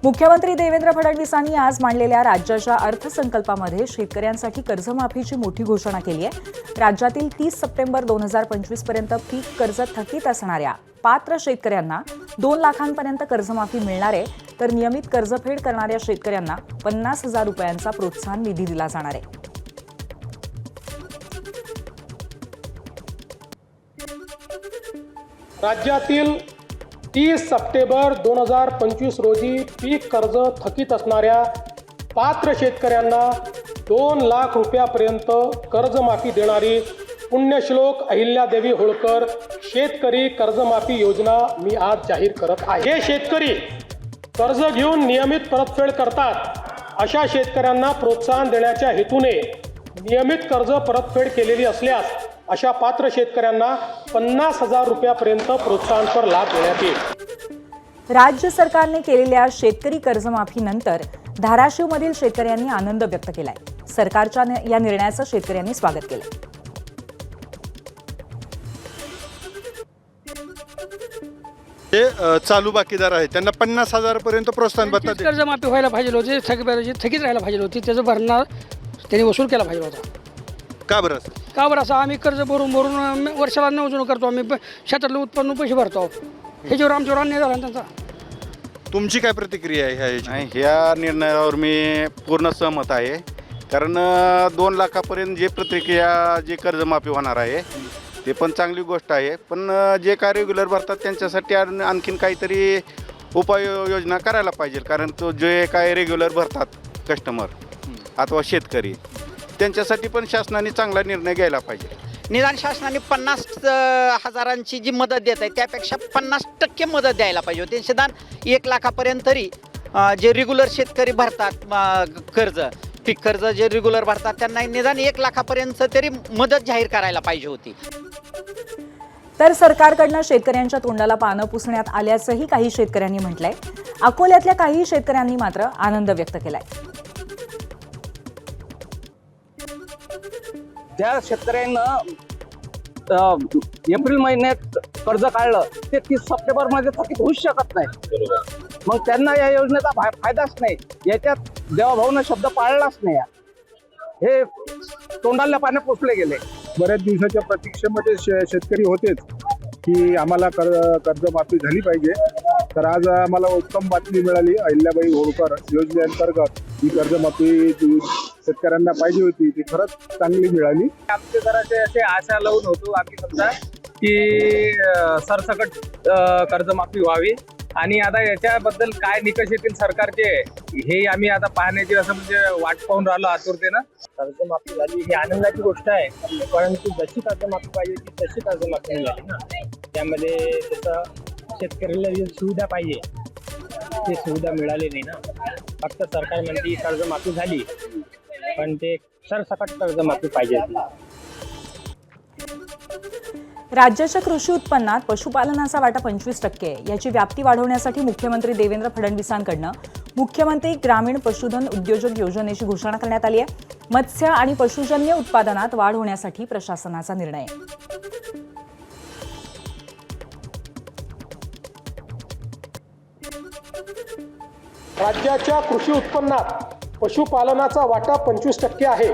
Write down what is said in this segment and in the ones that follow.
मुख्यमंत्री देवेंद्र फडणवीसांनी आज मांडलेल्या राज्याच्या अर्थसंकल्पामध्ये शेतकऱ्यांसाठी कर्जमाफीची मोठी घोषणा केली आहे। राज्यातील 30 सप्टेंबर 2025 पर्यंत पीक कर्ज थकीत असणाऱ्या पात्र शेतकऱ्यांना 2 लाखांपर्यंत कर्जमाफी मिळणार आहे, तर नियमित कर्जफेड करणाऱ्या शेतकऱ्यांना 50,000 रुपयांचा प्रोत्साहन निधी दिला जाणार आहे। राज्यातील 30 सप्टेंबर 2025 रोजी पीक कर्ज थकीत असणाऱ्या पात्र शेतकऱ्यांना 2 लाख रुपयापर्यंत कर्जमाफी देणारी पुण्यश्लोक अहिल्यादेवी होळकर शेतकरी कर्जमाफी योजना मी आज जाहीर करत आहे। हे शेतकरी कर्ज घेऊन नियमित परतफेड करतात अशा शेतकऱ्यांना प्रोत्साहन देण्याच्या हेतूने नियमित कर्ज परतफेड केलेली असल्यास अशा पात्र शेतकऱ्यांना 50,000 रुपयापर्यंत प्रोत्साहनपर लाभ देण्यात येईल। राज्य सरकारने केलेल्या शेतकरी कर्जमाफीनंतर धाराशिवमधील शेतकऱ्यांनी आनंद व्यक्त केलाय। सरकारच्या या निर्णयाचं शेतकऱ्यांनी स्वागत केलं। जे चालू बाकीदार आहेत त्यांना 50,000 पर्यंत प्रोत्साहन भत्ता कर्जमाफी व्हायला पाहिजे होती, थकीत राहायला पाहिजे होती, त्याचं भरणा त्यांनी वसूल केला पाहिजे होता। का बरं असं आम्ही कर्ज भरून वर्षाला नवजून करतो, आम्ही शेतातलं उत्पन्न पैसे भरतो, ह्याच्यावर आमच्यावर अन्याय झाला त्यांचा। तुमची काय प्रतिक्रिया आहे ह्या निर्णयावर मी पूर्ण सहमत आहे, कारण 2 लाखापर्यंत जे प्रतिक्रिया जे कर्जमाफी होणार आहे ते पण चांगली गोष्ट आहे, पण जे काय रेग्युलर भरतात त्यांच्यासाठी आणखीन काहीतरी उपाययोजना करायला पाहिजे, कारण तो जे काय रेग्युलर भरतात कस्टमर अथवा शेतकरी त्यांच्यासाठी पण शासनाने चांगला निर्णय घ्यायला पाहिजे। निदान शासनाने 50,000ची जी मदत देत आहे त्यापेक्षा 50% मदत द्यायला पाहिजे होती। निदान 1 लाखापर्यंत तरी जे रेग्युलर शेतकरी भरतात कर्ज, पीक कर्ज जे रेग्युलर भरतात त्यांना निदान 1 लाखापर्यंत तरी मदत जाहीर करायला पाहिजे होती। तर सरकारकडनं शेतकऱ्यांच्या तोंडाला पानं पुसण्यात आल्याचंही काही शेतकऱ्यांनी म्हटलंय। अकोल्यातल्या काही शेतकऱ्यांनी मात्र आनंद व्यक्त केलाय। ज्या शेतकऱ्यांना एप्रिल महिन्यात कर्ज काढलं ते 30 सप्टेंबरमध्ये थकीत होऊच शकत नाही, मग त्यांना या योजनेचा फायदाच नाही। याच्यात देवाभाऊनं शब्द पाळलाच नाही, हे तोंडाला पानं पुसले गेले। बऱ्याच दिवसाच्या प्रतीक्षेमध्ये शेतकरी होतेच की आम्हाला कर्जमाफी झाली पाहिजे, तर आज आम्हाला उत्तम बातमी मिळाली। अहिल्याबाई होळकर योजनेअंतर्गत ही कर्जमाफी शेतकऱ्यांना पाहिजे होती ती खरंच चांगली मिळाली। आमचे जरासे असे आशा लावून होतो आम्ही समजा की सरसकट कर्जमाफी व्हावी, आणि आता याच्याबद्दल काय निकष येतील सरकारचे हे आम्ही आता पाहण्याची असं म्हणजे वाट पाहून राहिलो आतुरतेनं। कर्जमाफी झाली ही आनंदाची गोष्ट आहे, परंतु जशी कर्जमाफी पाहिजे ती तशी कर्जमाफी झाली ना, त्यामध्ये जसं शेतकऱ्याला जी सुविधा पाहिजे ती सुविधा मिळाली नाही ना। फक्त सरकार म्हणते कर्जमाफी झाली, पण ते सरसकट कर्जमाफी पाहिजे। राज्याच्या कृषी उत्पन्नात पशुपालनाचा वाटा 25% आहे। याची व्याप्ती वाढवण्यासाठी मुख्यमंत्री देवेंद्र फडणवीसांकडनं मुख्यमंत्री ग्रामीण पशुधन उद्योजक योजनेची घोषणा करण्यात आली आहे। मत्स्य आणि पशुजन्य उत्पादनात वाढ होण्यासाठी प्रशासनाचा निर्णय आहे। राज्याच्या कृषी उत्पन्नात पशुपालनाचा वाटा 25% आहे।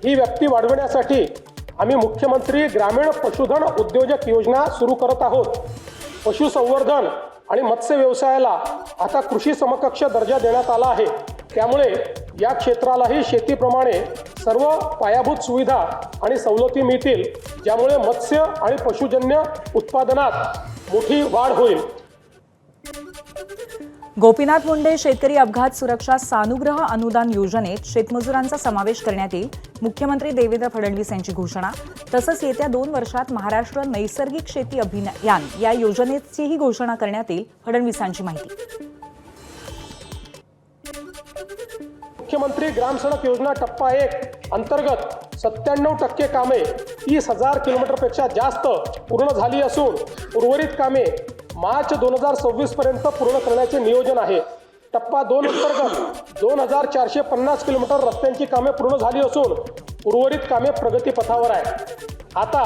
ही व्याप्ती वाढवण्यासाठी आम्ही मुख्यमंत्री ग्रामीण पशुधन उद्योजक योजना सुरू करत आहोत। पशुसंवर्धन आणि मत्स्य व्यवसायाला आता कृषी समकक्ष दर्जा देण्यात आला आहे, त्यामुळे या क्षेत्रालाही शेतीप्रमाणे सर्व पायाभूत सुविधा आणि सवलती मिळतील, ज्यामुळे मत्स्य आणि पशुजन्य उत्पादनात मोठी वाढ होईल। गोपीनाथ मुंडे शेतकरी अपघात सुरक्षा सानुग्रह अनुदान योजनेत शेतमजुरांचा समावेश करण्यात येईल। मुख्यमंत्री देवेंद्र फडणवीस यांची घोषणा। तसंच येत्या 2 वर्षात महाराष्ट्र नैसर्गिक शेती अभियान या योजनेचीही घोषणा करण्यात येईल। फडणवीसांची माहिती। मुख्यमंत्री ग्राम सडक योजना टप्पा 1 अंतर्गत 97% कामे 30,000 किलोमीटरपेक्षा जास्त पूर्ण झाली असून उर्वरित कामे मार्च 2026 पर्यंत पूर्ण करण्याचे नियोजन आहे। टप्पा 2 अंतर्गत 2450 किलोमीटर रस्त्यांची कामे पूर्ण झाली असून उर्वरित कामे प्रगतीपथावर आहे। आता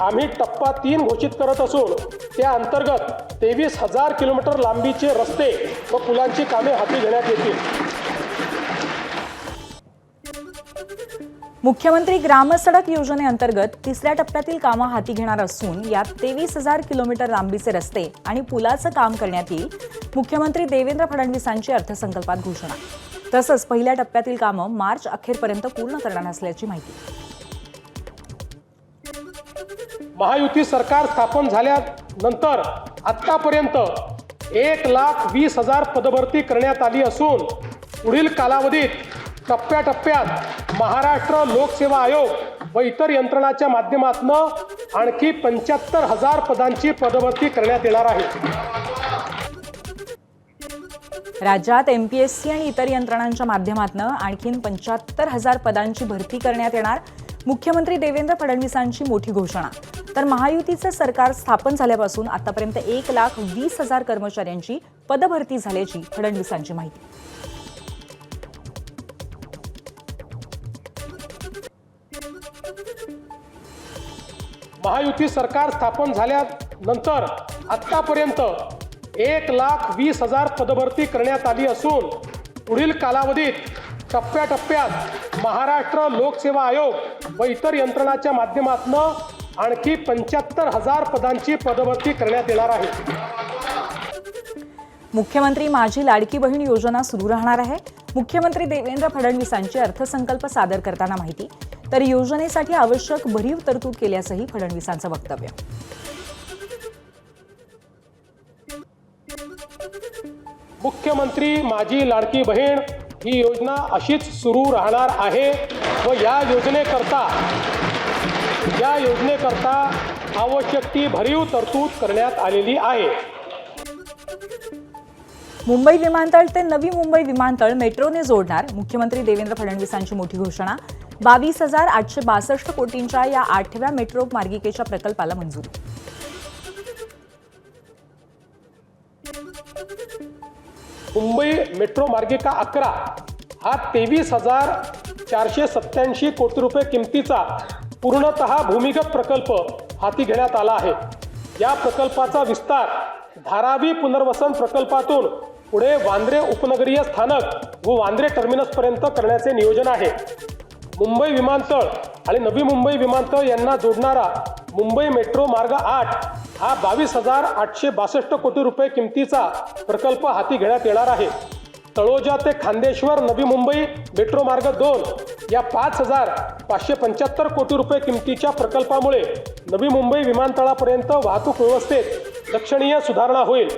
आम्ही टप्पा 3 घोषित करत असून त्या अंतर्गत 23,000 किलोमीटर लांबीचे रस्ते व पुलांची कामे हाती घेण्यात येतील. मुख्यमंत्री ग्रामसडक योजनेअंतर्गत तिसऱ्या टप्प्यातील कामं हाती घेणार असून यात 23,000 किलोमीटर लांबीचे रस्ते आणि पुलाचं काम करण्यात येईल. मुख्यमंत्री देवेंद्र फडणवीसांची अर्थसंकल्पात घोषणा. तसंच पहिल्या टप्प्यातील कामं मार्च अखेरपर्यंत पूर्ण करणार असल्याची माहिती. महायुती सरकार स्थापन झाल्यानंतर आतापर्यंत 1,20,000 पदभरती करण्यात आली असून पुढील कालावधीत टप्प्याटप्प्यात महाराष्ट्र लोकसेवा आयोग व इतर यंत्रणाच्या माध्यमातून आणखी 75,000 पदांची पदभरती करण्यात येणार आहे. राज्यात MPSC आणि इतर यंत्रणांच्या माध्यमातून आणखीन 75,000 पदांची भरती करण्यात येणार. मुख्यमंत्री देवेंद्र फडणवीसांची मोठी घोषणा. तर महायुतीचे सरकार स्थापन झाल्यापासून आतापर्यंत 1,20,000 कर्मचाऱ्यांची पदभरती झाल्याची फडणवीसांची माहिती. महायुती सरकार स्थापन झाल्यानंतर आतापर्यंत 1,20,000 पदभरती करण्यात आली असून पुढील कालावधीत टप्प्याटप्प्यात महाराष्ट्र लोकसेवा आयोग व इतर यंत्रणाच्या माध्यमातून आणखी 75,000 पदांची पदभरती करण्यात येणार आहे. मुख्यमंत्री माझी लाडकी बहीण योजना सुरू राहणार आहे. मुख्यमंत्री देवेंद्र फडणवीसांची अर्थसंकल्प सादर करताना माहिती. तर योजनेसाठी आवश्यक भरीव तरतूद केल्याचंही फडणवीसांचं वक्तव्य. मुख्यमंत्री माझी लाडकी बहीण ही योजना अशीच सुरू राहणार आहे व या योजनेकरता आवश्यक ती भरीव तरतूद करण्यात आलेली आहे. मुंबई विमानतळ ते नवी मुंबई विमानतळ मेट्रोने जोडणार. मुख्यमंत्री देवेंद्र फडणवीसांची मोठी घोषणा. 22,862 कोटींच्या या 8व्या मेट्रो मार्गिकेच्या प्रकल्पाला मंजुरी. मुंबई मेट्रो मार्गिका 11 हा 23,487 कोटी रुपये किमतीचा पूर्णतः भूमिगत प्रकल्प हाती घेण्यात आला आहे. या प्रकल्पाचा विस्तार धारावी पुनर्वसन प्रकल्पातून पुढे वांद्रे उपनगरीय स्थानक व वांद्रे टर्मिनसपर्यंत करण्याचे नियोजन आहे. मुंबई विमानतळ आणि नवी मुंबई विमानतळ यांना जोडणारा मुंबई मेट्रो मार्ग 8 हा 22,862 कोटी रुपये किमतीचा प्रकल्प हाती घेण्यात येणार आहे. तळोजा ते खांदेश्वर नवी मुंबई मेट्रो मार्ग 2 या 5,575 कोटी रुपये किमतीच्या प्रकल्पामुळे नवी मुंबई विमानतळापर्यंत वाहतूक व्यवस्थेत लक्षणीय सुधारणा होईल.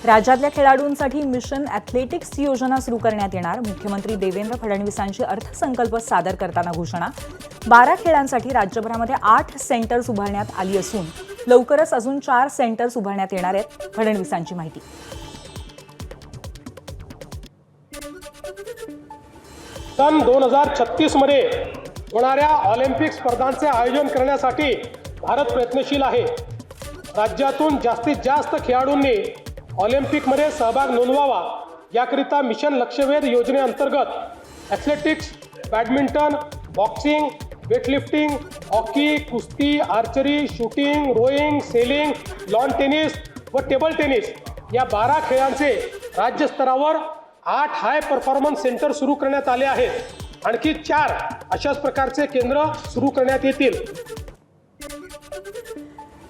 राज्यातल्या खेळाडूंसाठी मिशन ॲथलेटिक्स योजना सुरू करण्यात येणार. मुख्यमंत्री देवेंद्र फडणवीसांची अर्थसंकल्प सादर करताना घोषणा. 12 खेळांसाठी राज्यभरामध्ये 8 सेंटर्स उभारण्यात आली असून लवकरच अजून 4 सेंटर्स उभारण्यात येणार आहेत. फडणवीसांची माहिती. सन 2036 मध्ये होणाऱ्या ऑलिम्पिक स्पर्धांचे आयोजन करण्यासाठी भारत प्रयत्नशील आहे. राज्यातून जास्तीत जास्त खेळाडूंनी ऑलिम्पिकमध्ये सहभाग नोंदवावा याकरिता मिशन लक्ष्यवेध योजनेअंतर्गत athletics, badminton, boxing, weightlifting, hockey, कुस्ती, archery, shooting, rowing, sailing, lawn tennis व टेबल टेनिस या 12 खेळांचे राज्यस्तरावर 8 हाय परफॉर्मन्स सेंटर सुरू करण्यात आले आहेत. आणखी 4 अशाच प्रकारचे केंद्र सुरू करण्यात येतील.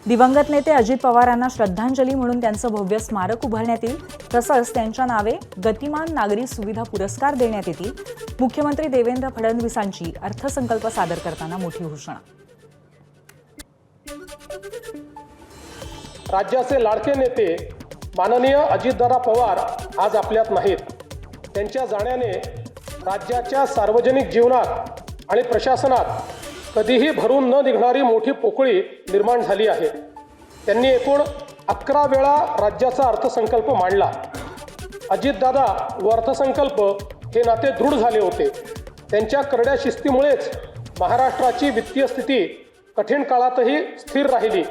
दिवंगत नेते अजित पवारांना श्रद्धांजली म्हणून त्यांचं भव्य स्मारक उभारण्यात येईल. तसंच त्यांच्या नावे गतिमान नागरी सुविधा पुरस्कार देण्यात येतील. मुख्यमंत्री देवेंद्र फडणवीसांची अर्थसंकल्प सादर करताना मोठी घोषणा. राज्याचे लाडके नेते माननीय अजितदादा पवार आज आपल्यात नाहीत. त्यांच्या जाण्याने राज्याच्या सार्वजनिक जीवनात आणि प्रशासनात कधीही भरून न निघणारी मोठी पोकळी निर्माण झाली आहे. त्यांनी एकूण 11 वेळा राज्याचा अर्थसंकल्प मांडला. अजितदादा व अर्थसंकल्प हे नाते दृढ झाले होते. त्यांच्या करड्या शिस्तीमुळेच महाराष्ट्राची वित्तीय स्थिती कठीण काळातही स्थिर राहिली.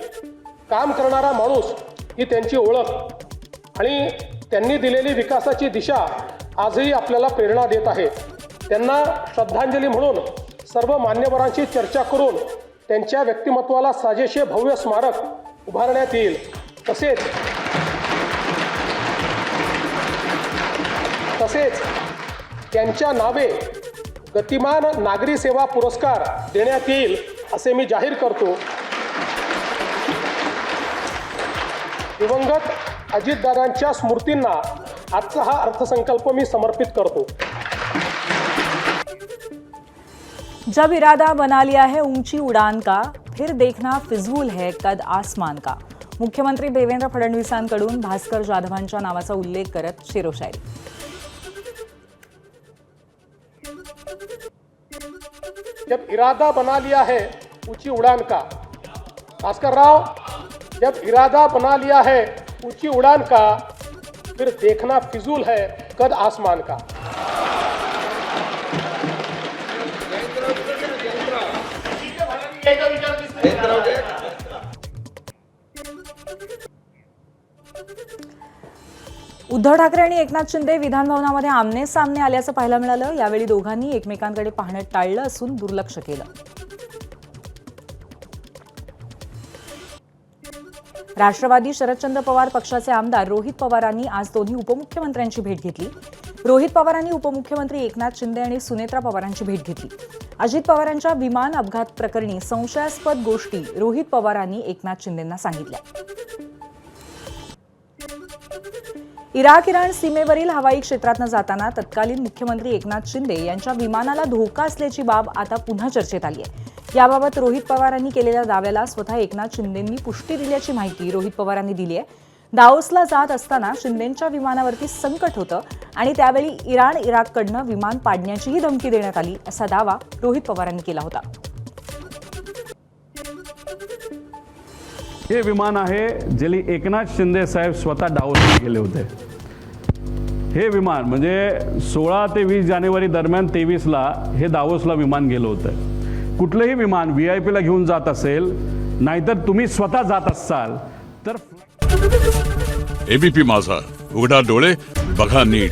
काम करणारा माणूस ही त्यांची ओळख आणि त्यांनी दिलेली विकासाची दिशा आजही आपल्याला प्रेरणा देत आहे. त्यांना श्रद्धांजली म्हणून सर्व मान्यवरांशी चर्चा करून त्यांच्या व्यक्तिमत्वाला साजेसे भव्य स्मारक उभारण्यात येईल. तसेच त्यांच्या नावे गतिमान नागरी सेवा पुरस्कार देण्यात येईल असे मी जाहीर करतो. दिवंगत अजितदादांच्या स्मृतींना आजचा हा अर्थसंकल्प मी समर्पित करतो. जब इरादा बना लिया है ऊंची उड़ान का, फिर देखना फिजूल है कद आसमान का. मुख्यमंत्री देवेंद्र फडणवीसांकडून भास्कर जाधवांच्या नावाचा उल्लेख करत शेरोशायरी. जब इरादा बना लिया है ऊंची उड़ान का, भास्कर राव, जब इरादा बना लिया है ऊंची उड़ान का, फिर देखना फिजूल है कद आसमान का. उद्धव ठाकरे आणि एकनाथ शिंदे विधानभवनामध्ये आमने सामने आल्याचं पाहायला मिळालं. यावेळी दोघांनी एकमेकांकडे पाहणं टाळलं असून दुर्लक्ष केलं. राष्ट्रवादी शरदचंद्र पवार पक्षाचे आमदार रोहित पवारांनी आज दोन्ही उपमुख्यमंत्र्यांची भेट घेतली. रोहित पवारांनी उपमुख्यमंत्री एकनाथ शिंदे आणि सुनेत्रा पवारांची भेट घेतली. अजित पवारांच्या विमान अपघात प्रकरणी संशयास्पद गोष्टी रोहित पवारांनी एकनाथ शिंदेंना सांगितल्या. इराण सीमेवरील हवाई क्षेत्रातनं जाताना तत्कालीन मुख्यमंत्री एकनाथ शिंदे यांच्या विमानाला धोका असल्याची बाब आता पुन्हा चर्चेत आली आहे. याबाबत रोहित पवारांनी केलेल्या दाव्याला स्वतः एकनाथ शिंदेंनी पुष्टी दिल्याची माहिती रोहित पवारांनी दिली आहे. दाओसला जात असताना शिंदेंच्या विमानावरती संकट होतं आणि त्यावेळी इराककडनं विमान पाडण्याचीही धमकी देण्यात आली असा दावा रोहित पवारांनी केला होता. हे विमान आहे जे एकनाथ शिंदे साहेब स्वतः डावोसला गेले होते. हे विमान म्हणजे 16 ते 20 जानेवारी दरम्यान 23ला हे दावोसला विमान गेलं होतं. कुठलंही विमान VIP ला घेऊन जात असेल, नाहीतर तुम्ही स्वतः जात असाल तर. ABP माझा, उघडा डोळे बघा नीट.